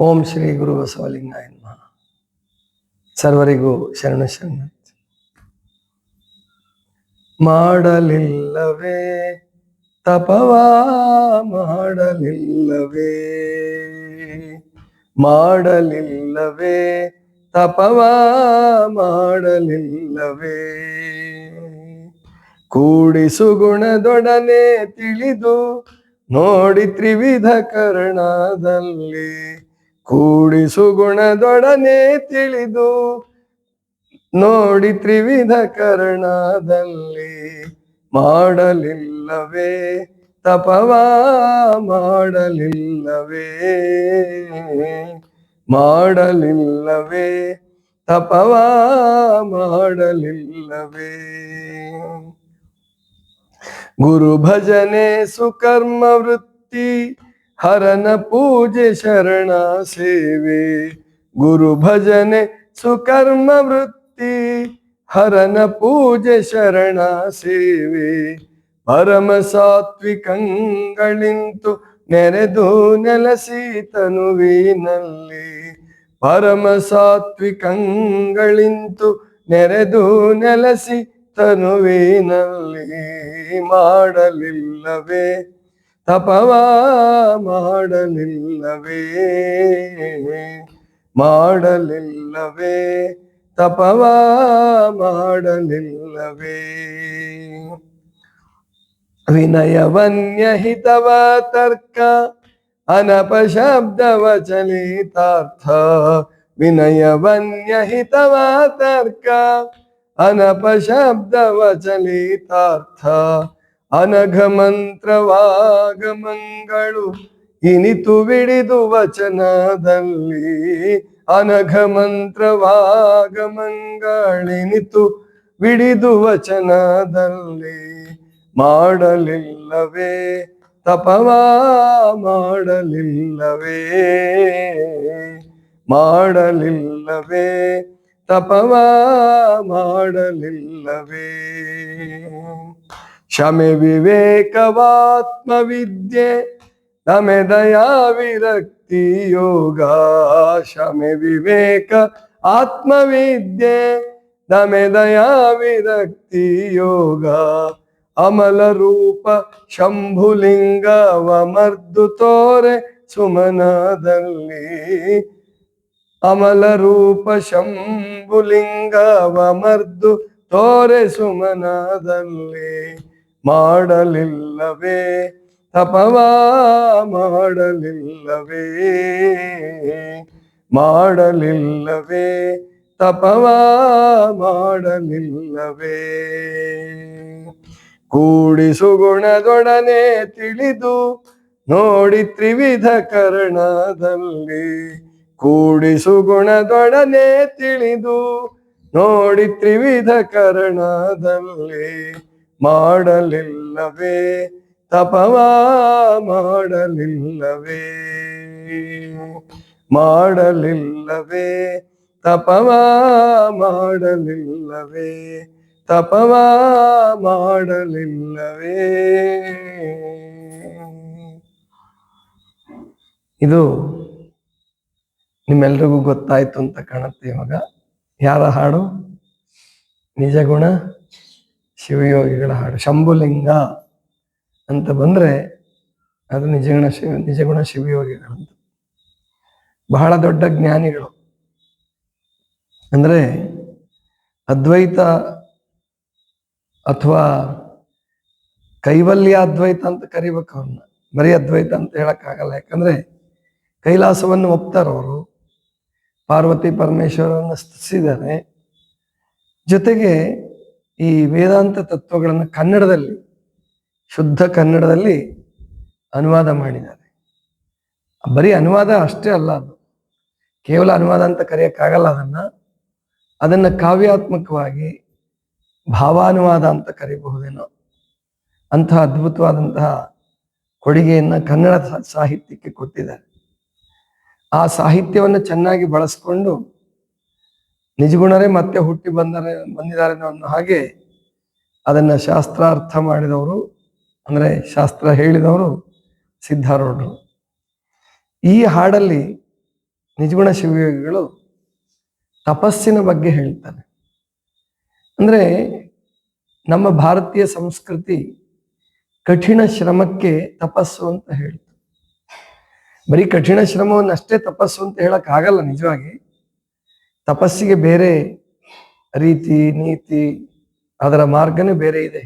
ಓಂ ಶ್ರೀ ಗುರು ಬಸವಲಿಂಗಾಯ ನಮಃ. ಸರ್ವರಿಗೂ ಶರಣ ಶರಣ. ಮಾಡಲಿಲ್ಲವೇ ತಪವಾ ಮಾಡಲಿಲ್ಲವೇ, ಮಾಡಲಿಲ್ಲವೇ ತಪವಾ ಮಾಡಲಿಲ್ಲವೇ, ಕೂಡಿಸು ಗುಣದೊಡನೆ ತಿಳಿದು ನೋಡಿ ತ್ರಿವಿಧ ಕರ್ಣದಲ್ಲಿ, ಕೂಡಿಸು ಗುಣದೊಡನೆ ತಿಳಿದು ನೋಡಿ ತ್ರಿವಿಧ ಕರ್ಣದಲ್ಲಿ, ಮಾಡಲಿಲ್ಲವೇ ತಪವಾ ಮಾಡಲಿಲ್ಲವೇ, ಮಾಡಲಿಲ್ಲವೇ ತಪವಾ ಮಾಡಲಿಲ್ಲವೇ. ಗುರು ಭಜನೆ ಸುಕರ್ಮ ವೃತ್ತಿ ಹರನ ಪೂಜೆ ಶರಣ ಸೇವೆ, ಗುರು ಭಜನೆ ಸುಕರ್ಮ ವೃತ್ತಿ ಹರನ ಪೂಜೆ ಶರಣ ಸೇವೆ, ಪರಮ ಸಾತ್ವಿಕಂಗಳಿಂತು ನೆರೆದು ನೆಲಸಿ ತನುವಿನಲ್ಲಿ, ಪರಮ ಸಾತ್ವಿಕಂಗಳಿಂತು ನೆರೆದು ನೆಲಸಿ ತನುವಿನಲ್ಲಿ, ಮಾಡಲಿಲ್ಲವೇ ತಪವಾ ಮಾಡಲಿಲ್ಲವೇ, ಮಾಡಲಿಲ್ಲವೇ ತಪವಾ ಮಾಡಲಿಲ್ಲವೇ. ವಿನಯವನ್ಯಹಿತವ ತರ್ಕ ಅನಪಶಬ್ದವ ಚಲಿತಾರ್ಥ, ವಿನಯವನ್ಯಹಿತವ ತರ್ಕ ಅನಪಶಬ್ದವ ಚಲಿತಾರ್ಥ, ಅನಘ ಮಂತ್ರವಾಗಮಂಗಳು ಇನಿತು ಬಿಡಿದು ವಚನದಲ್ಲಿ, ಅನಘ ಮಂತ್ರವಾಗಮಂಗಳಿನಿತು ಬಿಡಿದು ವಚನದಲ್ಲಿ, ಮಾಡಲಿಲ್ಲವೇ ತಪವಾ ಮಾಡಲಿಲ್ಲವೇ, ಮಾಡಲಿಲ್ಲವೇ ತಪವಾ ಮಾಡಲಿಲ್ಲವೇ. ಶಮೆ ವಿವೇಕವಾತ್ಮವಿದ್ಯೆ ನಮೆ ದಯಾ ವಿರಕ್ತಿ ಯೋಗ, ಶಮೆ ವಿವೇಕ ಆತ್ಮವಿದ್ಯೆ ನಮೆ ದಯಾ ವಿರಕ್ತಿ ಯೋಗ, ಅಮಲ ರೂಪ ಶಂಭುಲಿಂಗವ ಮರ್ದು ತೋರೆ ಸುಮನದಲ್ಲಿ, ಅಮಲ ರೂಪ ಶಂಭುಲಿಂಗವ ಮರ್ದು ತೋರೆ ಸುಮನದಲ್ಲಿ, ಮಾಡಲಿಲ್ಲವೇ ತಪವಾ ಮಾಡಲಿಲ್ಲವೇ, ಮಾಡಲಿಲ್ಲವೇ ತಪವಾ ಮಾಡಲಿಲ್ಲವೇ. ಕೂಡಿಸು ಗುಣದೊಡನೆ ತಿಳಿದು ನೋಡಿ ತ್ರಿವಿಧ ಕರ್ಣದಲ್ಲಿ, ಕೂಡಿಸು ಗುಣದೊಡನೆ ತಿಳಿದು ನೋಡಿ ತ್ರಿವಿಧ ಕರ್ಣದಲ್ಲಿ, ಮಾಡಲಿಲ್ಲವೇ ತಪವಾ ಮಾಡಲಿಲ್ಲವೇ, ಮಾಡಲಿಲ್ಲವೇ ತಪವಾ ಮಾಡಲಿಲ್ಲವೇ, ತಪವಾ ಮಾಡಲಿಲ್ಲವೇ. ಇದು ನಿಮ್ಮೆಲ್ರಿಗೂ ಗೊತ್ತಾಯ್ತು ಅಂತ ಕಾಣುತ್ತೆ. ಇವಾಗ ಯಾರ ಹಾಡು? ನಿಜಗುಣ ಶಿವಯೋಗಿಗಳ ಹಾಡು. ಶಂಭುಲಿಂಗ ಅಂತ ಬಂದ್ರೆ ಅದು ನಿಜಗುಣ ಶಿವಯೋಗಿಗಳಂತ. ಬಹಳ ದೊಡ್ಡ ಜ್ಞಾನಿಗಳು. ಅಂದ್ರೆ ಅದ್ವೈತ ಅಥವಾ ಕೈವಲ್ಯ ಅದ್ವೈತ ಅಂತ ಕರಿಬೇಕು ಅವ್ರನ್ನ, ಬರೀ ಅದ್ವೈತ ಅಂತ ಹೇಳಕ್ಕಾಗಲ್ಲ. ಯಾಕಂದ್ರೆ ಕೈಲಾಸವನ್ನು ಒಪ್ತಾರವರು, ಪಾರ್ವತಿ ಪರಮೇಶ್ವರರನ್ನು ಸ್ತುತಿಸಿದ್ದಾರೆ. ಜೊತೆಗೆ ಈ ವೇದಾಂತ ತತ್ವಗಳನ್ನು ಕನ್ನಡದಲ್ಲಿ, ಶುದ್ಧ ಕನ್ನಡದಲ್ಲಿ ಅನುವಾದ ಮಾಡಿದ್ದಾರೆ. ಬರೀ ಅನುವಾದ ಅಷ್ಟೇ ಅಲ್ಲ, ಅದು ಕೇವಲ ಅನುವಾದ ಅಂತ ಕರೆಯೋಕ್ಕಾಗಲ್ಲ. ಅದನ್ನ ಕಾವ್ಯಾತ್ಮಕವಾಗಿ ಭಾವಾನುವಾದ ಅಂತ ಕರೀಬಹುದೇನೋ. ಅಂತಹ ಅದ್ಭುತವಾದಂತಹ ಕೊಡುಗೆಯನ್ನ ಕನ್ನಡ ಸಾಹಿತ್ಯಕ್ಕೆ ಕೊಟ್ಟಿದ್ದಾರೆ. ಆ ಸಾಹಿತ್ಯವನ್ನು ಚೆನ್ನಾಗಿ ಬಳಸ್ಕೊಂಡು ನಿಜಗುಣರೇ ಮತ್ತೆ ಹುಟ್ಟಿ ಬಂದಿದ್ದಾರೆ ಅನ್ನೋ ಹಾಗೆ ಅದನ್ನ ಶಾಸ್ತ್ರಾರ್ಥ ಮಾಡಿದವರು, ಅಂದ್ರೆ ಶಾಸ್ತ್ರ ಹೇಳಿದವರು ಸಿದ್ಧಾರೂಢರು. ಈ ಹಾಡಲ್ಲಿ ನಿಜಗುಣ ಶಿವಯೋಗಿಗಳು ತಪಸ್ಸಿನ ಬಗ್ಗೆ ಹೇಳ್ತಾರೆ. ಅಂದ್ರೆ ನಮ್ಮ ಭಾರತೀಯ ಸಂಸ್ಕೃತಿ ಕಠಿಣ ಶ್ರಮಕ್ಕೆ ತಪಸ್ಸು ಅಂತ ಹೇಳ್ತು. ಬರೀ ಕಠಿಣ ಶ್ರಮವನ್ನು ಅಷ್ಟೇ ತಪಸ್ಸು ಅಂತ ಹೇಳಕ್ ಆಗಲ್ಲ. ನಿಜವಾಗಿ ತಪಸ್ಸಿಗೆ ಬೇರೆ ರೀತಿ ನೀತಿ, ಅದರ ಮಾರ್ಗನೇ ಬೇರೆ ಇದೆ.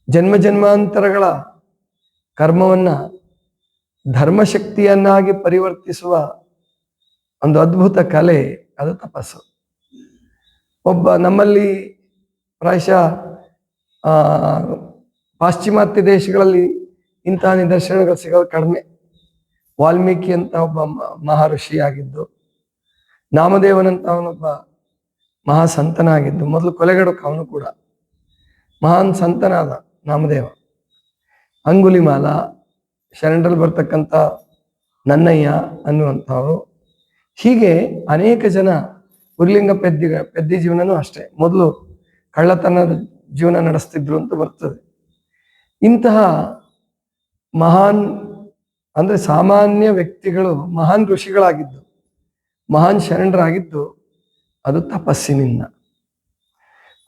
ಜನ್ಮ ಜನ್ಮಾಂತರಗಳ ಕರ್ಮವನ್ನ ಧರ್ಮಶಕ್ತಿಯನ್ನಾಗಿ ಪರಿವರ್ತಿಸುವ ಒಂದು ಅದ್ಭುತ ಕಲೆ ಅದು ತಪಸ್ಸು. ಒಬ್ಬ ನಮ್ಮಲ್ಲಿ ಪ್ರಾಯಶಃ ಪಾಶ್ಚಿಮಾತ್ಯ ದೇಶಗಳಲ್ಲಿ ಇಂತಹ ನಿದರ್ಶನಗಳು ಸಿಗೋದು ಕಡಿಮೆ. ವಾಲ್ಮೀಕಿ ಅಂತ ಒಬ್ಬ ಮಹರ್ಷಿ ಆಗಿದ್ದು, ನಾಮದೇವನಂತ ಅವನೊಬ್ಬ ಮಹಾಸಂತನಾಗಿದ್ದು, ಮೊದಲು ಕೊಲೆಗಡಕ ಅವನು ಕೂಡ ಮಹಾನ್ ಸಂತನಾದ ನಾಮದೇವ. ಅಂಗುಲಿಮಾಲ, ಶರಣರಲ್ಲಿ ಬರ್ತಕ್ಕಂಥ ನನ್ನಯ್ಯ ಅನ್ನುವಂಥವರು, ಹೀಗೆ ಅನೇಕ ಜನ. ಉರ್ಲಿಂಗ ಪೆದ್ದಿ ಜೀವನನೂ ಅಷ್ಟೇ, ಮೊದಲು ಕಳ್ಳತನದ ಜೀವನ ನಡೆಸ್ತಿದ್ರು ಅಂತ ಬರ್ತದೆ. ಇಂತಹ ಮಹಾನ್ ಅಂದ್ರೆ ಸಾಮಾನ್ಯ ವ್ಯಕ್ತಿಗಳು ಮಹಾನ್ ಋಷಿಗಳಾಗಿದ್ದು, ಮಹಾನ್ ಶರಣರಾಗಿದ್ದು ಅದು ತಪಸ್ಸಿನಿಂದ.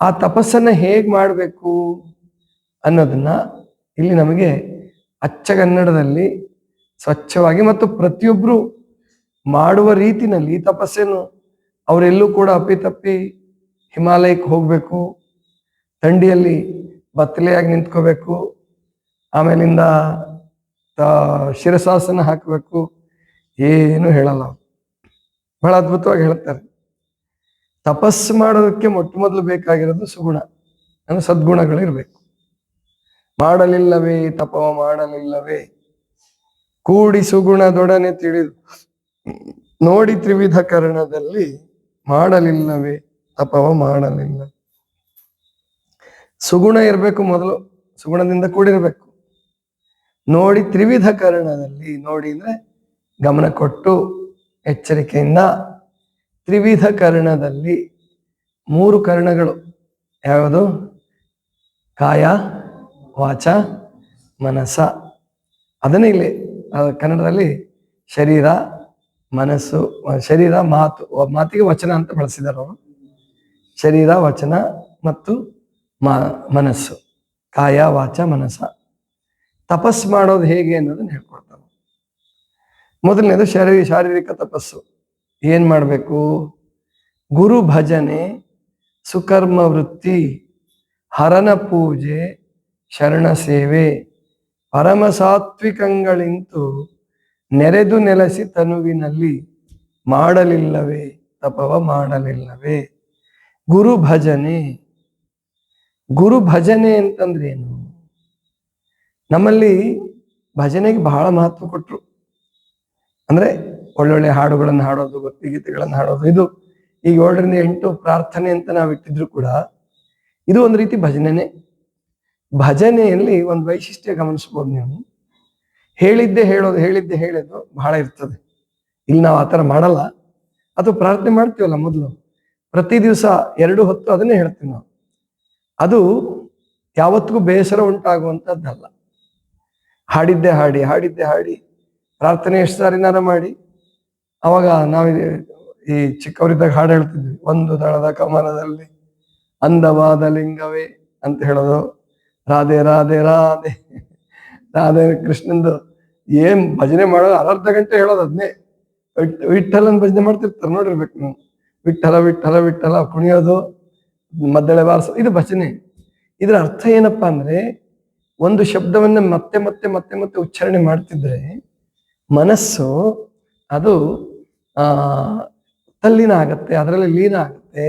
ಆ ತಪಸ್ಸನ್ನ ಹೇಗೆ ಮಾಡಬೇಕು ಅನ್ನೋದನ್ನ ಇಲ್ಲಿ ನಮಗೆ ಅಚ್ಚಗನ್ನಡದಲ್ಲಿ ಸ್ವಚ್ಛವಾಗಿ ಮತ್ತು ಪ್ರತಿಯೊಬ್ಬರು ಮಾಡುವ ರೀತಿನಲ್ಲಿ ಈ ತಪಸ್ಸನ್ನು ಅವರೆಲ್ಲೂ ಕೂಡ ಅಪ್ಪಿತಪ್ಪಿ ಹಿಮಾಲಯಕ್ಕೆ ಹೋಗ್ಬೇಕು, ಥಂಡಿಯಲ್ಲಿ ಬತ್ತಲೆಯಾಗಿ ನಿಂತ್ಕೋಬೇಕು, ಆಮೇಲಿಂದ ಶಿರಸಾಸನ ಹಾಕಬೇಕು, ಏನು ಹೇಳಲ್ಲ. ಬಹಳ ಅದ್ಭುತವಾಗಿ ಹೇಳ್ತಾರೆ. ತಪಸ್ಸು ಮಾಡೋದಕ್ಕೆ ಮೊಟ್ಟ ಮೊದಲು ಬೇಕಾಗಿರೋದು ಸುಗುಣ, ಅಂದ್ರೆ ಸದ್ಗುಣಗಳಿರ್ಬೇಕು. ಮಾಡಲಿಲ್ಲವೇ ತಪವ ಮಾಡಲಿಲ್ಲವೇ, ಕೂಡಿ ಸುಗುಣದೊಡನೆ ತಿಳಿದು ನೋಡಿ ತ್ರಿವಿಧ ಕರ್ಣದಲ್ಲಿ, ಮಾಡಲಿಲ್ಲವೇ ತಪವ ಮಾಡಲಿಲ್ಲ. ಸುಗುಣ ಇರಬೇಕು ಮೊದಲು, ಸುಗುಣದಿಂದ ಕೂಡಿರ್ಬೇಕು. ನೋಡಿ ತ್ರಿವಿಧ ಕರ್ಣದಲ್ಲಿ, ನೋಡಿ ಅಂದ್ರೆ ಗಮನ ಕೊಟ್ಟು ಎಚ್ಚರಿಕೆಯಿಂದ. ತ್ರಿವಿಧ ಕರ್ಣದಲ್ಲಿ, ಮೂರು ಕರ್ಣಗಳು ಯಾವುದು? ಕಾಯ, ವಾಚ, ಮನಸ. ಅದನ್ನೇ ಇಲ್ಲಿ ಕನ್ನಡದಲ್ಲಿ ಶರೀರ, ಮನಸ್ಸು, ಶರೀರ, ಮಾತಿಗೆ ವಚನ ಅಂತ ಬಳಸಿದಾರೆ ಅವರು. ಶರೀರ, ವಚನ ಮತ್ತು ಮನಸ್ಸು, ಕಾಯ, ವಾಚ, ಮನಸ. ತಪಸ್ಸು ಮಾಡೋದು ಹೇಗೆ ಅನ್ನೋದನ್ನ ಹೇಳ್ಕೊಡ್ತಾರೆ. ಮೊದಲನೇದು ಶಾರೀರಿಕ ತಪಸ್ಸು. ಏನ್ ಮಾಡಬೇಕು? ಗುರು ಭಜನೆ, ಸುಕರ್ಮ ವೃತ್ತಿ, ಹರನ ಪೂಜೆ, ಶರಣ ಸೇವೆ, ಪರಮ ಸಾತ್ವಿಕಂಗಳಿಂತು ನೆರೆದು ನೆಲೆಸಿ ತನುವಿನಲ್ಲಿ, ಮಾಡಲಿಲ್ಲವೇ ತಪವ ಮಾಡಲಿಲ್ಲವೇ. ಗುರು ಭಜನೆ. ಗುರು ಭಜನೆ ಅಂತಂದ್ರೆ ಏನು? ನಮ್ಮಲ್ಲಿ ಭಜನೆಗೆ ಬಹಳ ಮಹತ್ವ ಕೊಟ್ರು. ಅಂದ್ರೆ ಒಳ್ಳೊಳ್ಳೆ ಹಾಡುಗಳನ್ನು ಹಾಡೋದು, ಭಕ್ತಿಗೀತೆಗಳನ್ನು ಹಾಡೋದು, ಇದು ಈಗ 7ರಿಂದ 8 ಪ್ರಾರ್ಥನೆ ಅಂತ ನಾವು ಇಟ್ಟಿದ್ರು ಕೂಡ ಇದು ಒಂದು ರೀತಿ ಭಜನೆನೇ. ಭಜನೆಯಲ್ಲಿ ಒಂದು ವೈಶಿಷ್ಟ್ಯ ಗಮನಿಸ್ಬೋದು ನೀವು. ಹೇಳಿದ್ದೆ ಹೇಳೋದು, ಹೇಳಿದ್ದೆ ಹೇಳೋದು ಬಹಳ ಇರ್ತದೆ. ಇಲ್ಲಿ ನಾವು ಆ ಥರ ಮಾಡಲ್ಲ. ಅಥವಾ ಪ್ರಾರ್ಥನೆ ಮಾಡ್ತೀವಲ್ಲ ಮೊದಲು, ಪ್ರತಿ ದಿವಸ 2 ಹೊತ್ತು ಅದನ್ನೇ ಹೇಳ್ತೀವಿ ನಾವು. ಅದು ಯಾವತ್ತಿಗೂ ಬೇಸರ ಉಂಟಾಗುವಂಥದ್ದಲ್ಲ. ಹಾಡಿದ್ದೆ ಹಾಡಿ, ಹಾಡಿದ್ದೆ ಹಾಡಿ ಪ್ರಾರ್ಥನೆ ಎಷ್ಟು ಸಾರಿನಾರ ಮಾಡಿ. ಅವಾಗ ನಾವು ಈ ಚಿಕ್ಕವರಿದ್ದಾಗ ಹಾಡು ಹೇಳ್ತಿದ್ವಿ, ಒಂದು ದಳದ ಕಮಲದಲ್ಲಿ ಅಂದವಾದ ಲಿಂಗವೇ ಅಂತ ಹೇಳೋದು, ರಾಧೆ ರಾಧೆ ರಾಧೆ ರಾಧೆ ಕೃಷ್ಣಂದು. ಏನ್ ಭಜನೆ ಮಾಡೋದು, ಅರ್ಧ ಗಂಟೆ ಹೇಳೋದು ಅದನ್ನೇ. ವಿಠಲನ್ ಭಜನೆ ಮಾಡ್ತಿರ್ತಾರೆ, ನೋಡಿರ್ಬೇಕು ನೀವು. ವಿಠಲ ವಿಠಲ ವಿಠಲ ಕುಣಿಯೋದು, ಮದ್ದಳೆ ಬಾರಿಸೋದು, ಇದು ಭಜನೆ. ಇದರ ಅರ್ಥ ಏನಪ್ಪಾ ಅಂದ್ರೆ, ಒಂದು ಶಬ್ದವನ್ನ ಮತ್ತೆ ಮತ್ತೆ ಮತ್ತೆ ಮತ್ತೆ ಉಚ್ಚಾರಣೆ ಮಾಡ್ತಿದ್ರೆ ಮನಸ್ಸು ಅದು ತಲ್ಲೀನ ಆಗತ್ತೆ, ಅದರಲ್ಲಿ ಲೀನ ಆಗತ್ತೆ.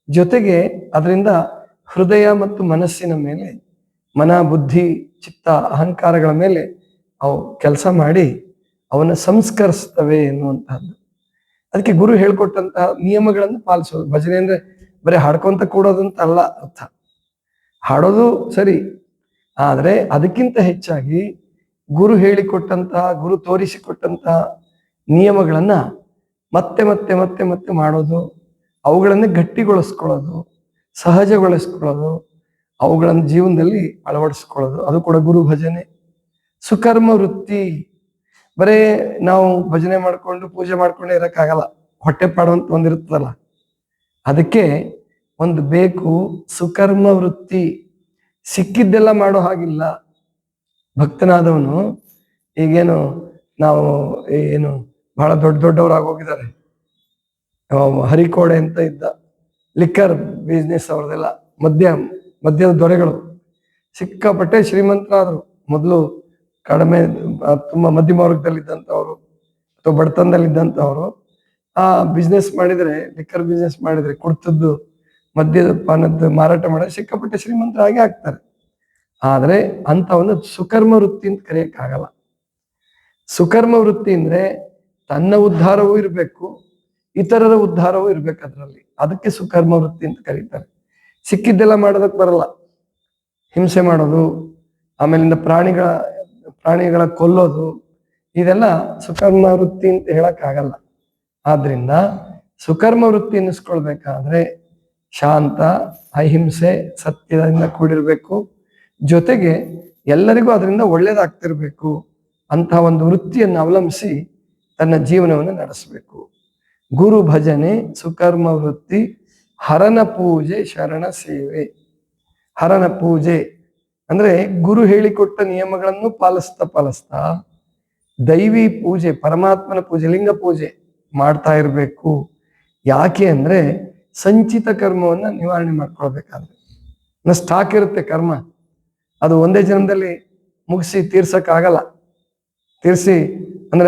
ಜೊತೆಗೆ ಅದರಿಂದ ಹೃದಯ ಮತ್ತು ಮನಸ್ಸಿನ ಮೇಲೆ, ಮನ, ಬುದ್ಧಿ, ಚಿತ್ತ, ಅಹಂಕಾರಗಳ ಮೇಲೆ ಅವು ಕೆಲಸ ಮಾಡಿ ಅವನ್ನ ಸಂಸ್ಕರಿಸ್ತವೆ ಎನ್ನುವಂತಹದ್ದು. ಅದಕ್ಕೆ ಗುರು ಹೇಳ್ಕೊಟ್ಟಂತಹ ನಿಯಮಗಳನ್ನು ಪಾಲಿಸೋದು. ಭಜನೆ ಅಂದ್ರೆ ಬರೀ ಹಾಡ್ಕೊಂತ ಕೂಡೋದಂತ ಅಲ್ಲ ಅರ್ಥ. ಹಾಡೋದು ಸರಿ, ಆದ್ರೆ ಅದಕ್ಕಿಂತ ಹೆಚ್ಚಾಗಿ ಗುರು ಹೇಳಿಕೊಟ್ಟಂತಹ, ಗುರು ತೋರಿಸಿಕೊಟ್ಟಂತಹ ನಿಯಮಗಳನ್ನ ಮತ್ತೆ ಮತ್ತೆ ಮತ್ತೆ ಮತ್ತೆ ಮಾಡೋದು, ಅವುಗಳನ್ನೇ ಗಟ್ಟಿಗೊಳಿಸ್ಕೊಳ್ಳೋದು, ಸಹಜಗೊಳಿಸ್ಕೊಳ್ಳೋದು, ಅವುಗಳನ್ನು ಜೀವನದಲ್ಲಿ ಅಳವಡಿಸ್ಕೊಳ್ಳೋದು, ಅದು ಕೂಡ ಗುರು ಭಜನೆ. ಸುಕರ್ಮ ವೃತ್ತಿ ಬರೇ ನಾವು ಭಜನೆ ಮಾಡ್ಕೊಂಡು ಪೂಜೆ ಮಾಡ್ಕೊಂಡೇ ಇರಕ್ಕಾಗಲ್ಲ, ಹೊಟ್ಟೆ ಪಾಡುವಂತ ಒಂದಿರುತ್ತದಲ್ಲ. ಅದಕ್ಕೆ ಒಂದು ಬೇಕು ಸುಕರ್ಮ ವೃತ್ತಿ. ಸಿಕ್ಕಿದ್ದೆಲ್ಲ ಮಾಡೋ ಹಾಗಿಲ್ಲ. ಭಕ್ತನಾದವನು ಈಗೇನು ನಾವು ಏನು ಬಹಳ ದೊಡ್ಡವ್ರು ಆಗೋಗಿದ್ದಾರೆ. ಹರಿಕೋಡೆ ಅಂತ ಇದ್ದ, ಲಿಕ್ಕರ್ ಬಿಸ್ನೆಸ್ ಅವ್ರದೆಲ್ಲ, ಮದ್ಯದ ದೊರೆಗಳು ಸಿಕ್ಕಾಪಟ್ಟೆ ಶ್ರೀಮಂತರಾದ್ರು. ಮೊದಲು ಕಡಿಮೆ ತುಂಬಾ ಮಧ್ಯಮ ವರ್ಗದಲ್ಲಿದ್ದಂಥವ್ರು ಅಥವಾ ಬಡತನದಲ್ಲಿದ್ದಂಥವ್ರು ಆ ಬಿಸ್ನೆಸ್ ಮಾಡಿದ್ರೆ, ಲಿಕ್ಕರ್ ಬಿಸ್ನೆಸ್ ಮಾಡಿದ್ರೆ, ಕುಡ್ತದ್ದು ಮದ್ಯದ ಪಾನದ ಮಾರಾಟ ಮಾಡಿದ್ರೆ ಸಿಕ್ಕಾಪಟ್ಟೆ ಶ್ರೀಮಂತರಾಗಿ ಆಗ್ತಾರೆ. ಆದ್ರೆ ಅಂತವನ್ನ ಸುಕರ್ಮ ವೃತ್ತಿ ಅಂತ ಕರೆಯಕ್ಕಾಗಲ್ಲ. ಸುಕರ್ಮ ವೃತ್ತಿ ಅಂದ್ರೆ ತನ್ನ ಉದ್ಧಾರವೂ ಇರಬೇಕು, ಇತರರ ಉದ್ಧಾರವೂ ಇರ್ಬೇಕು ಅದರಲ್ಲಿ. ಅದಕ್ಕೆ ಸುಕರ್ಮ ವೃತ್ತಿ ಅಂತ ಕರೀತಾರೆ. ಸಿಕ್ಕಿದ್ದೆಲ್ಲ ಮಾಡೋದಕ್ಕೆ ಬರಲ್ಲ. ಹಿಂಸೆ ಮಾಡೋದು, ಆಮೇಲಿಂದ ಪ್ರಾಣಿಗಳ ಕೊಲ್ಲೋದು, ಇದೆಲ್ಲ ಸುಕರ್ಮ ವೃತ್ತಿ ಅಂತ ಹೇಳಕ್ ಆಗಲ್ಲ. ಆದ್ರಿಂದ ಸುಕರ್ಮ ವೃತ್ತಿ ಅನ್ನಿಸ್ಕೊಳ್ಬೇಕಾದ್ರೆ ಶಾಂತ, ಅಹಿಂಸೆ, ಸತ್ಯದಿಂದ ಕೂಡಿರ್ಬೇಕು. ಜೊತೆಗೆ ಎಲ್ಲರಿಗೂ ಅದರಿಂದ ಒಳ್ಳೇದಾಗ್ತಿರ್ಬೇಕು. ಅಂತಹ ಒಂದು ವೃತ್ತಿಯನ್ನು ಅವಲಂಬಿಸಿ ತನ್ನ ಜೀವನವನ್ನು ನಡೆಸಬೇಕು. ಗುರು ಭಜನೆ, ಸುಕರ್ಮ ವೃತ್ತಿ, ಹರನ ಪೂಜೆ, ಶರಣ ಸೇವೆ. ಹರನ ಪೂಜೆ ಅಂದ್ರೆ ಗುರು ಹೇಳಿಕೊಟ್ಟ ನಿಯಮಗಳನ್ನು ಪಾಲಿಸ್ತಾ ದೈವಿ ಪೂಜೆ, ಪರಮಾತ್ಮನ ಪೂಜೆ, ಲಿಂಗ ಪೂಜೆ ಮಾಡ್ತಾ ಇರಬೇಕು. ಯಾಕೆ ಅಂದ್ರೆ ಸಂಚಿತ ಕರ್ಮವನ್ನ ನಿವಾರಣೆ ಮಾಡ್ಕೊಳ್ಬೇಕಾದ್ರೆ ಸ್ಟಾಕ್ ಇರುತ್ತೆ ಕರ್ಮ, ಅದು ಒಂದೇ ಜನ್ಮದಲ್ಲಿ ಮುಗಿಸಿ ತೀರ್ಸಕ್ಕಾಗಲ್ಲ,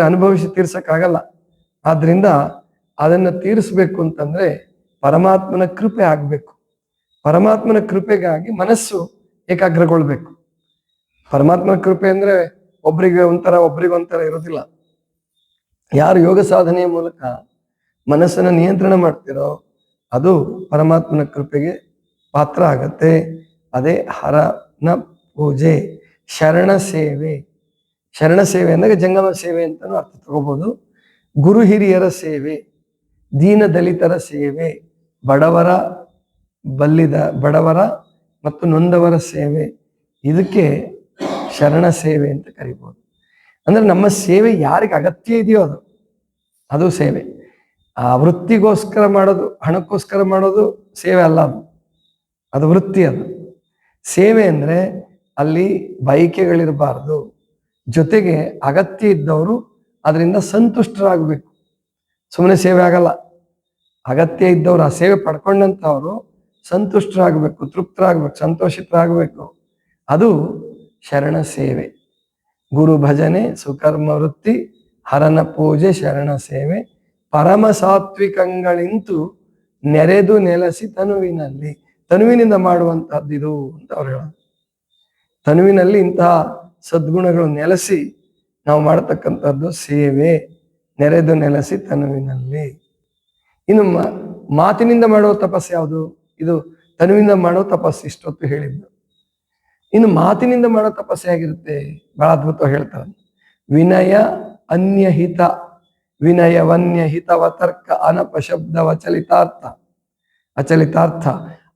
ಅನುಭವಿಸಿ ತೀರ್ಸಕ್ಕಾಗಲ್ಲ. ಆದ್ರಿಂದ ಅದನ್ನ ತೀರಿಸ್ಬೇಕು ಅಂತಂದ್ರೆ ಪರಮಾತ್ಮನ ಕೃಪೆ ಆಗ್ಬೇಕು. ಪರಮಾತ್ಮನ ಕೃಪೆಗಾಗಿ ಮನಸ್ಸು ಏಕಾಗ್ರಗೊಳ್ಬೇಕು. ಪರಮಾತ್ಮನ ಕೃಪೆ ಅಂದ್ರೆ ಒಬ್ರಿಗೊಂಥರ ಇರೋದಿಲ್ಲ. ಯಾರು ಯೋಗ ಸಾಧನೆಯ ಮೂಲಕ ಮನಸ್ಸನ್ನ ನಿಯಂತ್ರಣ ಮಾಡ್ತಿರೋ ಅದು ಪರಮಾತ್ಮನ ಕೃಪೆಗೆ ಪಾತ್ರ ಆಗತ್ತೆ. ಅದೇ ಹರನ ಪೂಜೆ. ಶರಣ ಸೇವೆ ಅಂದ್ರೆ ಜಂಗಮ ಸೇವೆ ಅಂತಾನು ಅರ್ಥ ತಗೋಬಹುದು. ಗುರು ಹಿರಿಯರ ಸೇವೆ, ದೀನ ದಲಿತರ ಸೇವೆ, ಬಡವರ ಮತ್ತು ನೊಂದವರ ಸೇವೆ, ಇದಕ್ಕೆ ಶರಣ ಸೇವೆ ಅಂತ ಕರಿಬಹುದು. ಅಂದ್ರೆ ನಮ್ಮ ಸೇವೆ ಯಾರಿಗೆ ಅಗತ್ಯ ಇದೆಯೋ ಅದು ಸೇವೆ. ಆ ವೃತ್ತಿಗೋಸ್ಕರ ಮಾಡೋದು, ಹಣಕ್ಕೋಸ್ಕರ ಮಾಡೋದು ಸೇವೆ ಅಲ್ಲ. ಅದು ವೃತ್ತಿ. ಅದು ಸೇವೆ ಅಂದ್ರೆ ಅಲ್ಲಿ ಬಯಕೆಗಳಿರಬಾರ್ದು. ಜೊತೆಗೆ ಅಗತ್ಯ ಇದ್ದವರು ಅದರಿಂದ ಸಂತುಷ್ಟರಾಗಬೇಕು. ಸುಮ್ಮನೆ ಸೇವೆ ಆಗಲ್ಲ. ಅಗತ್ಯ ಇದ್ದವರು ಆ ಸೇವೆ ಪಡ್ಕೊಂಡಂತವರು ಸಂತುಷ್ಟರಾಗಬೇಕು, ತೃಪ್ತರಾಗಬೇಕು, ಸಂತೋಷಿತರಾಗಬೇಕು. ಅದು ಶರಣ ಸೇವೆ. ಗುರು ಭಜನೆ, ಸುಕರ್ಮ ವೃತ್ತಿ, ಹರನ ಪೂಜೆ, ಶರಣ ಸೇವೆ, ಪರಮ ಸಾತ್ವಿಕಗಳಿಂತು ನೆರೆದು ನೆಲೆಸಿ ತನುವಿನಿಂದ ಮಾಡುವಂತಹದ್ದು ಇದು ಅಂತ ಅವ್ರು ಹೇಳೋದು. ತನುವಿನಲ್ಲಿ ಇಂತಹ ಸದ್ಗುಣಗಳು ನೆಲೆಸಿ ನಾವು ಮಾಡತಕ್ಕಂಥದ್ದು ಸೇವೆ. ನೆರೆದು ನೆಲೆಸಿ ತನುವಿನಲ್ಲಿ. ಇನ್ನು ಮಾತಿನಿಂದ ಮಾಡುವ ತಪಸ್ಸು ಯಾವುದು? ಇದು ತನುವಿನಿಂದ ಮಾಡೋ ತಪಸ್ಸು ಇಷ್ಟೊತ್ತು ಹೇಳಿದ್ದು. ಇನ್ನು ಮಾತಿನಿಂದ ಮಾಡೋ ತಪಸ್ಸು ಹೇಗಿರುತ್ತೆ? ಬಹಳ ಅದ್ಭುತವಾಗಿ ಹೇಳ್ತಾರೆ. ವಿನಯ ಅನ್ಯಹಿತ, ವಿನಯವನ್ಯಹಿತ ವತರ್ಕ ಅನಪಶಬ್ದ ಅಚಲಿತಾರ್ಥ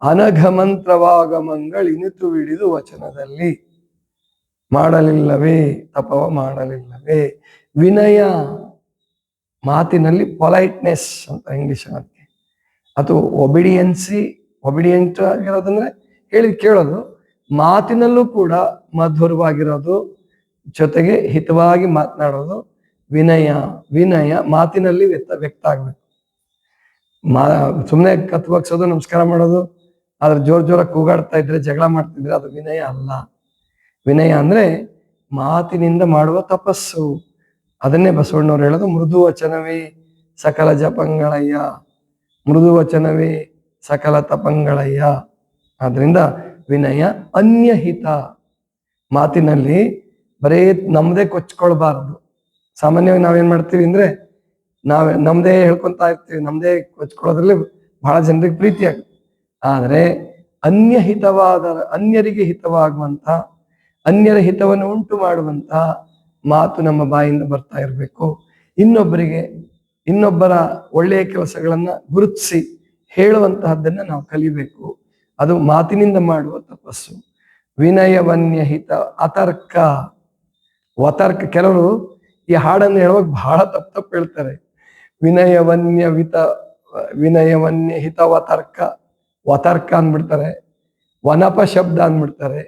ಅನಘ ಮಂತ್ರವಾಗಮಂಗಳಿನಿತು ಹಿಡಿದು ವಚನದಲ್ಲಿ ಮಾಡಲಿಲ್ಲವೇ, ತಪವ ಮಾಡಲಿಲ್ಲವೇ. ವಿನಯ ಮಾತಿನಲ್ಲಿ ಪೊಲೈಟ್ನೆಸ್ ಅಂತ ಇಂಗ್ಲಿಷ್ ಅದಕ್ಕೆ. ಅಥವಾ ಒಬಿಡಿಯೆಂಟ್ ಆಗಿರೋದಂದ್ರೆ ಹೇಳಿ ಕೇಳೋದು. ಮಾತಿನಲ್ಲೂ ಕೂಡ ಮಧುರವಾಗಿರೋದು, ಜೊತೆಗೆ ಹಿತವಾಗಿ ಮಾತನಾಡೋದು ವಿನಯ ಮಾತಿನಲ್ಲಿ ವ್ಯಕ್ತ ಆಗ್ಬೇಕು. ಸುಮ್ಮನೆ ಕತ್ಬಗ್ಸೋದು, ನಮಸ್ಕಾರ ಮಾಡೋದು, ಆದ್ರೆ ಜೋರಾಗಿ ಕೂಗಾಡ್ತಾ ಇದ್ರೆ, ಜಗಳ ಮಾಡ್ತಿದ್ರೆ ಅದು ವಿನಯ ಅಲ್ಲ. ವಿನಯ ಅಂದ್ರೆ ಮಾತಿನಿಂದ ಮಾಡುವ ತಪಸ್ಸು. ಅದನ್ನೇ ಬಸವಣ್ಣವ್ರು ಹೇಳೋದು, ಮೃದು ವಚನವೇ ಸಕಲ ಜಪಂಗಳಯ್ಯ, ಮೃದು ವಚನವೇ ಸಕಲ ತಪಂಗಳಯ್ಯ. ಆದ್ರಿಂದ ವಿನಯ ಅನ್ಯಹಿತ. ಮಾತಿನಲ್ಲಿ ಬರೇ ನಮ್ದೇ ಕೊಚ್ಕೊಳ್ಬಾರ್ದು. ಸಾಮಾನ್ಯವಾಗಿ ನಾವೇನ್ ಮಾಡ್ತೀವಿ ಅಂದ್ರೆ ನಮ್ದೇ ಹೇಳ್ಕೊಂತ ಇರ್ತೀವಿ, ನಮ್ದೇ ಕೊಚ್ಕೊಳ್ಳೋದ್ರಲ್ಲಿ ಬಹಳ ಜನರಿಗೆ ಪ್ರೀತಿ ಆಗುತ್ತೆ. ಆದ್ರೆ ಅನ್ಯರಿಗೆ ಹಿತವಾಗುವಂತ, ಅನ್ಯರ ಹಿತವನ್ನು ಉಂಟು ಮಾಡುವಂತ ಮಾತು ನಮ್ಮ ಬಾಯಿಂದ ಬರ್ತಾ ಇರಬೇಕು. ಇನ್ನೊಬ್ಬರ ಒಳ್ಳೆಯ ಕೆಲಸಗಳನ್ನ ಗುರುತಿಸಿ ಹೇಳುವಂತಹದ್ದನ್ನ ನಾವು ಕಲಿಬೇಕು. ಅದು ಮಾತಿನಿಂದ ಮಾಡುವ ತಪಸ್ಸು. ವಿನಯವನ್ಯಹಿತ ವತರ್ಕ. ಕೆಲವರು ಈ ಹಾಡನ್ನು ಹೇಳುವಾಗ ಬಹಳ ತಪ್ಪು ಹೇಳ್ತಾರೆ. ವಿನಯವನ್ಯ ಹಿತವತರ್ಕ, ವತರ್ಕ ಅಂದ್ಬಿಡ್ತಾರೆ, ವನಪ ಶಬ್ದ ಅಂದ್ಬಿಡ್ತಾರೆ.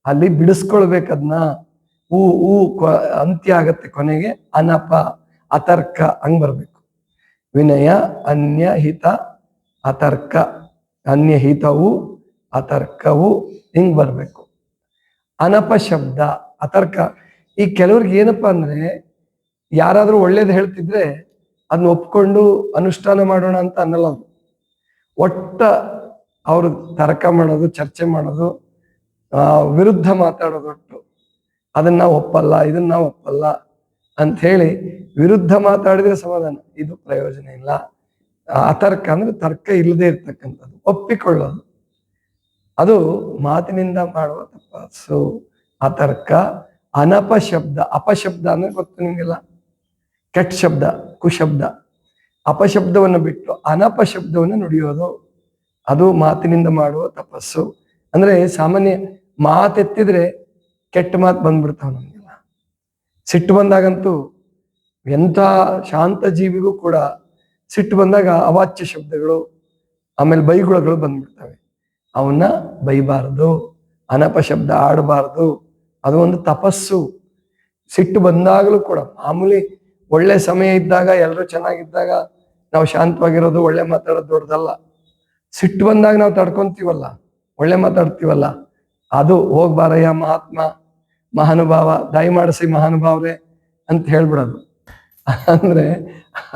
ಅಲ್ಲಿ ಬಿಡಿಸ್ಕೊಳ್ಬೇಕದ್ನ. ಊ ಊ ಅಂತ್ಯ ಆಗತ್ತೆ ಕೊನೆಗೆ, ಅನಪ ಅತರ್ಕ ಹಂಗ್ ಬರ್ಬೇಕು. ವಿನಯ ಅನ್ಯ ಹಿತ ಅತರ್ಕ, ಅನ್ಯ ಹಿತವು ಅತರ್ಕವು ಹಿಂಗ್ ಬರ್ಬೇಕು. ಅನಪ ಶಬ್ದ ಅತರ್ಕ. ಈ ಕೆಲವ್ರಿಗೆ ಏನಪ್ಪಾ ಅಂದ್ರೆ, ಯಾರಾದ್ರೂ ಒಳ್ಳೇದು ಹೇಳ್ತಿದ್ರೆ ಅದನ್ನ ಒಪ್ಕೊಂಡು ಅನುಷ್ಠಾನ ಮಾಡೋಣ ಅಂತ ಅನ್ನಲ್ಲ. ಅದು ಒಟ್ಟ ಅವರು ತರ್ಕ ಮಾಡೋದು, ಚರ್ಚೆ ಮಾಡೋದು, ವಿರುದ್ಧ ಮಾತಾಡೋದು, ಒಟ್ಟು ಅದನ್ನ ಒಪ್ಪಲ್ಲ, ಇದನ್ನ ಒಪ್ಪಲ್ಲ ಅಂತ ಹೇಳಿ ವಿರುದ್ಧ ಮಾತಾಡಿದ್ರೆ ಸಮಾಧಾನ. ಇದು ಪ್ರಯೋಜನ ಇಲ್ಲ. ಅತರ್ಕ ಅಂದ್ರೆ ತರ್ಕ ಇಲ್ಲದೆ ಇರ್ತಕ್ಕಂಥದ್ದು, ಒಪ್ಪಿಕೊಳ್ಳೋದು. ಅದು ಮಾತಿನಿಂದ ಮಾಡುವ ತಪಸ್ಸು ಅತರ್ಕ. ಅನಪಶಬ್ದ, ಅಪಶಬ್ದ ಅಂದ್ರೆ ಗೊತ್ತು ನಿಮ್ಗೆಲ್ಲ, ಕೆಟ್ಟ ಶಬ್ದ, ಕುಶಬ್ದ. ಅಪಶಬ್ದವನ್ನು ಬಿಟ್ಟು ಅನಪಶಬ್ದವನ್ನು ನುಡಿಯೋದು, ಅದು ಮಾತಿನಿಂದ ಮಾಡುವ ತಪಸ್ಸು. ಅಂದ್ರೆ ಸಾಮಾನ್ಯ ಮಾತೆತ್ತಿದ್ರೆ ಕೆಟ್ಟ ಮಾತು ಬಂದ್ಬಿಡ್ತಾವ ನಮ್ಗೆಲ್ಲ. ಸಿಟ್ಟು ಬಂದಾಗಂತೂ ಎಂಥ ಶಾಂತ ಜೀವಿಗೂ ಕೂಡ ಸಿಟ್ಟು ಬಂದಾಗ ಅವಾಚ್ಯ ಶಬ್ದಗಳು, ಆಮೇಲೆ ಬೈಗುಳಗಳು ಬಂದ್ಬಿಡ್ತವೆ. ಅವನ್ನ ಬೈಬಾರದು, ಅನಪಶಬ್ದ ಆಡಬಾರ್ದು. ಅದು ಒಂದು ತಪಸ್ಸು. ಸಿಟ್ಟು ಬಂದಾಗಲೂ ಕೂಡ ಮಾಮೂಲಿ ಒಳ್ಳೆ ಸಮಯ ಇದ್ದಾಗ, ಎಲ್ಲರೂ ಚೆನ್ನಾಗಿದ್ದಾಗ ನಾವು ಶಾಂತವಾಗಿರೋದು, ಒಳ್ಳೆ ಮಾತಾಡೋದು ದೊಡ್ಡದಲ್ಲ. ಸಿಟ್ಟು ಬಂದಾಗ ನಾವು ತಡ್ಕೊಂತೀವಲ್ಲ, ಒಳ್ಳೆ ಮಾತಾಡ್ತೀವಲ್ಲ, ಅದು ಹೋಗ್ಬಾರಯ್ಯ ಮಹಾತ್ಮ ಮಹಾನುಭಾವ, ದಯಮಾಡಿಸಿ ಮಹಾನುಭಾವ್ರೆ ಅಂತ ಹೇಳ್ಬಿಡೋದು. ಅಂದ್ರೆ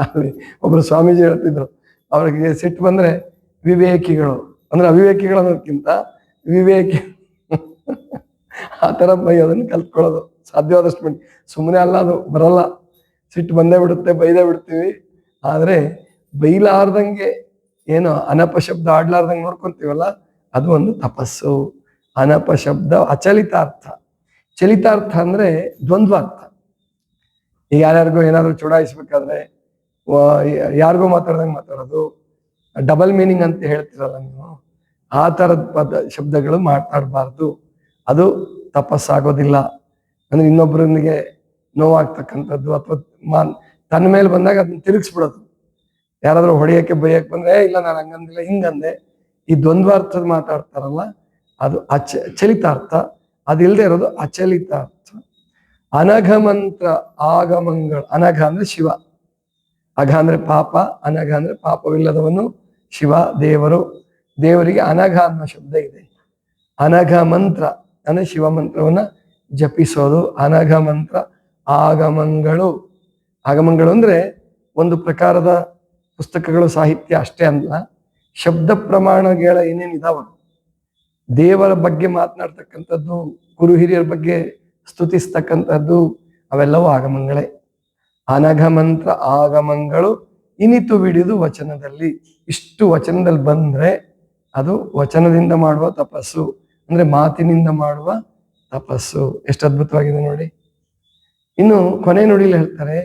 ಅಲ್ಲಿ ಒಬ್ರು ಸ್ವಾಮೀಜಿ ಹೇಳ್ತಿದ್ರು, ಅವ್ರಿಗೆ ಸಿಟ್ಟು ಬಂದ್ರೆ ವಿವೇಕಿಗಳು ಅಂದ್ರೆ ಅವಿವೇಕಿಗಳು ಅನ್ನೋದಕ್ಕಿಂತ ವಿವೇಕಿ ಆ ಥರ ಬೈಯೋದನ್ನು ಕಲ್ತ್ಕೊಳ್ಳೋದು ಸಾಧ್ಯವಾದಷ್ಟು ಮಾಡಿ. ಸುಮ್ಮನೆ ಅಲ್ಲ, ಅದು ಬರಲ್ಲ. ಸಿಟ್ಟು ಬಂದೇ ಬಿಡುತ್ತೆ, ಬೈದೇ ಬಿಡ್ತೀವಿ. ಆದರೆ ಬೈಲಾರ್ದಂಗೆ ಏನು ಅನಪಶಬ್ದ ಆಡ್ಲಾರ್ದಂಗೆ ನೋಡ್ಕೊಂತೀವಲ್ಲ, ಅದು ಒಂದು ತಪಸ್ಸು. ಅನಪಶಬ್ದ ಅಚಲಿತಾರ್ಥ. ಚಲಿತಾರ್ಥ ಅಂದ್ರೆ ದ್ವಂದ್ವಾರ್ಥ. ಈಗ ಯಾರ್ಯಾರಿಗೂ ಏನಾದ್ರು ಚುಡಾಯಿಸ್ಬೇಕಾದ್ರೆ ಯಾರಿಗೂ ಮಾತಾಡ್ದಂಗೆ ಮಾತಾಡೋದು, ಡಬಲ್ ಮೀನಿಂಗ್ ಅಂತ ಹೇಳ್ತಿರಲ್ಲ ನೀವು, ಆ ಥರದ ಶಬ್ದಗಳು ಮಾತಾಡಬಾರ್ದು. ಅದು ತಪಸ್ಸಾಗೋದಿಲ್ಲ. ಅಂದ್ರೆ ಇನ್ನೊಬ್ಬರನಿಗೆ ನೋವಾಗ್ತಕ್ಕಂಥದ್ದು ಅಥವಾ ತನ್ನ ಮೇಲೆ ಬಂದಾಗ ಅದನ್ನ ತಿರುಗಿಸ್ಬಿಡೋದು. ಯಾರಾದ್ರೂ ಹೊಡೆಯಕ್ಕೆ ಬೈಯಕ್ಕೆ ಬಂದ್ರೆ ಇಲ್ಲ ನಾನು ಹಂಗಂದಿಲ್ಲ ಹಿಂಗಂದೆ, ಈ ದ್ವಂದ್ವಾರ್ಥದ ಮಾತಾಡ್ತಾರಲ್ಲ, ಅದು ಚಲಿತಾರ್ಥ. ಅದಿಲ್ಲದೆ ಇರೋದು ಅಚಲಿತಾರ್ಥ. ಅನಘ ಮಂತ್ರ ಆಗಮಂಗಳ. ಅನಘ ಅಂದ್ರೆ ಶಿವ, ಅಘ ಅಂದ್ರೆ ಪಾಪ, ಅನಘ ಅಂದ್ರೆ ಪಾಪವಿಲ್ಲದವನು ಶಿವ ದೇವರು. ದೇವರಿಗೆ ಅನಘ ಅನ್ನೋ ಶಬ್ದ ಇದೆ. ಅನಘ ಮಂತ್ರ ಅಂದ್ರೆ ಶಿವ ಮಂತ್ರವನ್ನ ಜಪಿಸೋದು. ಅನಘ ಮಂತ್ರ ಆಗಮಗಳು. ಆಗಮಗಳು ಅಂದ್ರೆ ಒಂದು ಪ್ರಕಾರದ ಪುಸ್ತಕಗಳು, ಸಾಹಿತ್ಯ ಅಷ್ಟೇ ಅಲ್ಲ, ಶಬ್ದ ಪ್ರಮಾಣಗಳ ಏನೇನಿದಾವ, ದೇವರ ಬಗ್ಗೆ ಮಾತನಾಡ್ತಕ್ಕಂಥದ್ದು, ಗುರು ಹಿರಿಯರ ಬಗ್ಗೆ ಸ್ತುತಿಸ್ತಕ್ಕಂಥದ್ದು, ಅವೆಲ್ಲವೂ ಆಗಮಗಳೇ. ಅನಘ ಮಂತ್ರ ಆಗಮಗಳು ಇನಿತು ಬಿಡಿದು ವಚನದಲ್ಲಿ. ಇಷ್ಟು ವಚನದಲ್ಲಿ ಬಂದ್ರೆ ಅದು ವಚನದಿಂದ ಮಾಡುವ ತಪಸ್ಸು, ಅಂದ್ರೆ ಮಾತಿನಿಂದ ಮಾಡುವ ತಪಸ್ಸು. ಎಷ್ಟು ಅದ್ಭುತವಾಗಿದೆ ನೋಡಿ. ಇನ್ನು ಕೊನೆ ನುಡಿಲಿ ಹೇಳ್ತಾರೆ,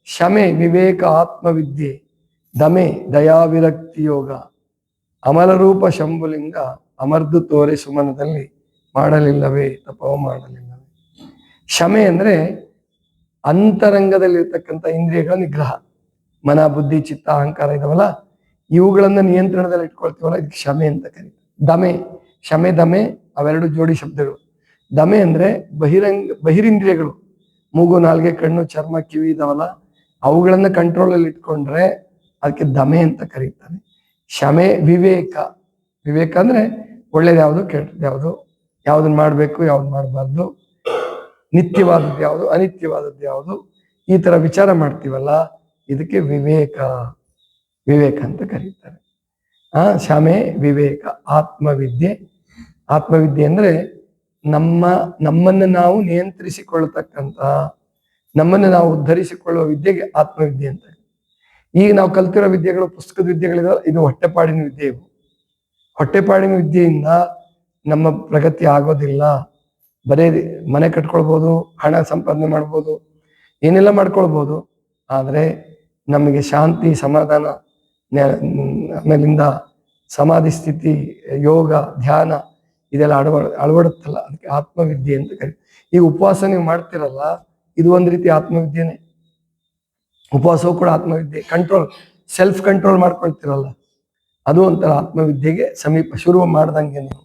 ಶಮೆ ವಿವೇಕ ಆತ್ಮವಿದ್ಯೆ, ದಮೆ ದಯಾವಿರಕ್ತಿ ಯೋಗ, ಅಮಲರೂಪ ಶಂಭುಲಿಂಗ, ಅಮರ್ದು ತೋರೆ ಸುಮನದಲ್ಲಿ ಮಾಡಲಿಲ್ಲವೇ ತಪವ ಮಾಡಲಿಲ್ಲವೇ. ಶಮೆ ಅಂದ್ರೆ ಅಂತರಂಗದಲ್ಲಿರ್ತಕ್ಕಂಥ ಇಂದ್ರಿಯಗಳ ನಿಗ್ರಹ. ಮನ ಬುದ್ಧಿ ಚಿತ್ತ ಅಹಂಕಾರ ಇದಾವಲ್ಲ, ಇವುಗಳನ್ನ ನಿಯಂತ್ರಣದಲ್ಲಿ ಇಟ್ಕೊಳ್ತೀವಲ್ಲ, ಇದಕ್ಕೆ ಶಮೆ ಅಂತ ಕರೀತಾರೆ. ದಮೆ, ಶಮೆ ದಮೆ ಅವೆರಡು ಜೋಡಿ ಶಬ್ದಗಳು. ದಮೆ ಅಂದ್ರೆ ಬಹಿರಿಂದ್ರಿಯಗಳು, ಮೂಗು ನಾಲ್ಗೆ ಕಣ್ಣು ಚರ್ಮ ಕಿವಿ ಇದಾವಲ್ಲ, ಅವುಗಳನ್ನ ಕಂಟ್ರೋಲಲ್ಲಿ ಇಟ್ಕೊಂಡ್ರೆ ಅದಕ್ಕೆ ದಮೆ ಅಂತ ಕರೀತಾರೆ. ಶಮೆ ವಿವೇಕ. ವಿವೇಕ ಅಂದ್ರೆ ಒಳ್ಳೇದು ಯಾವುದು, ಕೆಟ್ಟದ್ದು ಯಾವುದು, ಯಾವ್ದನ್ನ ಮಾಡ್ಬೇಕು ಯಾವ್ದು ಮಾಡಬಾರ್ದು, ನಿತ್ಯವಾದದ್ದು ಯಾವುದು, ಅನಿತ್ಯವಾದದ್ದು ಯಾವುದು, ಈ ತರ ವಿಚಾರ ಮಾಡ್ತೀವಲ್ಲ, ಇದಕ್ಕೆ ವಿವೇಕ, ವಿವೇಕ ಅಂತ ಕರೀತಾರೆ. ಶಮೆ ವಿವೇಕ ಆತ್ಮವಿದ್ಯೆ. ಆತ್ಮವಿದ್ಯೆ ಅಂದ್ರೆ ನಮ್ಮನ್ನು ನಾವು ನಿಯಂತ್ರಿಸಿಕೊಳ್ಳತಕ್ಕಂಥ, ನಮ್ಮನ್ನು ನಾವು ಉದ್ಧರಿಸಿಕೊಳ್ಳುವ ವಿದ್ಯೆಗೆ ಆತ್ಮವಿದ್ಯೆ ಅಂತ. ಈಗ ನಾವು ಕಲ್ತಿರೋ ವಿದ್ಯೆಗಳು, ಪುಸ್ತಕದ ವಿದ್ಯೆಗಳಿದಾವೆ, ಇದು ಹೊಟ್ಟೆಪಾಡಿನ ವಿದ್ಯೆ. ಇವು ಹೊಟ್ಟೆಪಾಡಿನ ವಿದ್ಯೆಯಿಂದ ನಮ್ಮ ಪ್ರಗತಿ ಆಗೋದಿಲ್ಲ. ಬರೇ ಮನೆ ಕಟ್ಕೊಳ್ಬೋದು, ಹಣ ಸಂಪಾದನೆ ಮಾಡ್ಬೋದು, ಏನೆಲ್ಲ ಮಾಡ್ಕೊಳ್ಬೋದು, ಆದರೆ ನಮಗೆ ಶಾಂತಿ ಸಮಾಧಾನ, ಆಮೇಲಿಂದ ಸಮಾಧಿ ಸ್ಥಿತಿ, ಯೋಗ ಧ್ಯಾನ ಇದೆಲ್ಲ ಅಳವಡುತ್ತಲ್ಲ, ಅದಕ್ಕೆ ಆತ್ಮವಿದ್ಯೆ ಅಂತ ಕರೀತಾರೆ. ಈಗ ಉಪವಾಸ ನೀವು ಮಾಡ್ತಿರಲ್ಲ, ಇದು ಒಂದು ರೀತಿ ಆತ್ಮವಿದ್ಯೆನೆ. ಉಪವಾಸವು ಕೂಡ ಆತ್ಮವಿದ್ಯೆ. ಕಂಟ್ರೋಲ್, ಸೆಲ್ಫ್ ಕಂಟ್ರೋಲ್ ಮಾಡ್ಕೊಳ್ತಿರಲ್ಲ, ಅದು ಒಂಥರ ಆತ್ಮವಿದ್ಯೆಗೆ ಸಮೀಪ. ಶುರು ಮಾಡ್ದಂಗೆ ನೀವು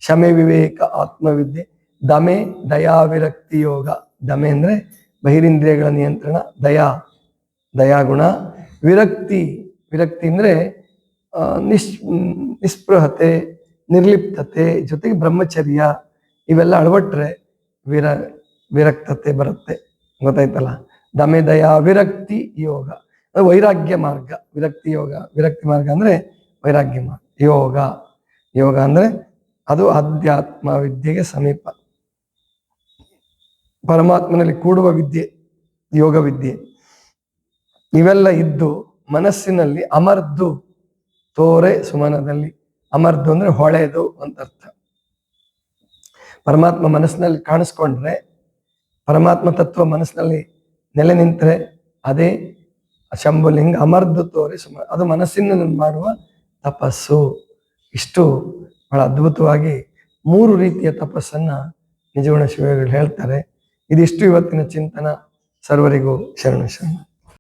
ಶಮೆ ವಿವೇಕ ಆತ್ಮವಿದ್ಯೆ. ದಮೆ ದಯಾ ವಿರಕ್ತಿ ಯೋಗ. ದಮೆ ಅಂದ್ರೆ ಬಹಿರಿಂದ್ರಿಯಗಳ ನಿಯಂತ್ರಣ, ದಯಾಗುಣ. ವಿರಕ್ತಿ, ವಿರಕ್ತಿ ಅಂದ್ರೆ ನಿಸ್ಪೃಹತೆ, ನಿರ್ಲಿಪ್ತತೆ, ಜೊತೆಗೆ ಬ್ರಹ್ಮಚರ್ಯ, ಇವೆಲ್ಲ ಅಳವಟ್ರೆ ವಿರಕ್ತತೆ ಬರುತ್ತೆ. ಗೊತ್ತಾಯ್ತಲ್ಲ. ದಮೆ ದಯಾ ವಿರಕ್ತಿ ಯೋಗ, ವೈರಾಗ್ಯ ಮಾರ್ಗ. ವಿರಕ್ತಿ ಯೋಗ, ವಿರಕ್ತಿ ಮಾರ್ಗ ಅಂದ್ರೆ ವೈರಾಗ್ಯ ಮಾರ್ಗ. ಯೋಗ ಅಂದ್ರೆ ಅದು ಆಧ್ಯಾತ್ಮ ವಿದ್ಯೆಗೆ ಸಮೀಪ, ಪರಮಾತ್ಮನಲ್ಲಿ ಕೂಡುವ ವಿದ್ಯೆ, ಯೋಗ ವಿದ್ಯೆ. ಇವೆಲ್ಲ ಇದ್ದು ಮನಸ್ಸಿನಲ್ಲಿ ಅಮರ್ದು ತೋರೆ ಸುಮನದಲ್ಲಿ. ಅಮರ್ದು ಅಂದ್ರೆ ಹೊಳೆದು ಅಂತ ಅರ್ಥ. ಪರಮಾತ್ಮ ಮನಸ್ಸಿನಲ್ಲಿ ಕಾಣಿಸ್ಕೊಂಡ್ರೆ, ಪರಮಾತ್ಮ ತತ್ವ ಮನಸ್ಸಿನಲ್ಲಿ ನೆಲೆ ನಿಂತರೆ ಅದೇ ಶಂಭುಲಿಂಗ. ಅಮರ್ದು ತೋರೆ ಸುಮ, ಅದು ಮನಸ್ಸಿನಲ್ಲಿ ಮಾಡುವ ತಪಸ್ಸು. ಇಷ್ಟು ಬಹಳ ಅದ್ಭುತವಾಗಿ 3 ರೀತಿಯ ತಪಸ್ಸನ್ನ ನಿಜಗುಣ ಶಿವಯೋಗಿಗಳು ಹೇಳ್ತಾರೆ. ಇದಿಷ್ಟು ಇವತ್ತಿನ ಚಿಂತನ. ಸರ್ವರಿಗೂ ಶರಣ ಶರಣ.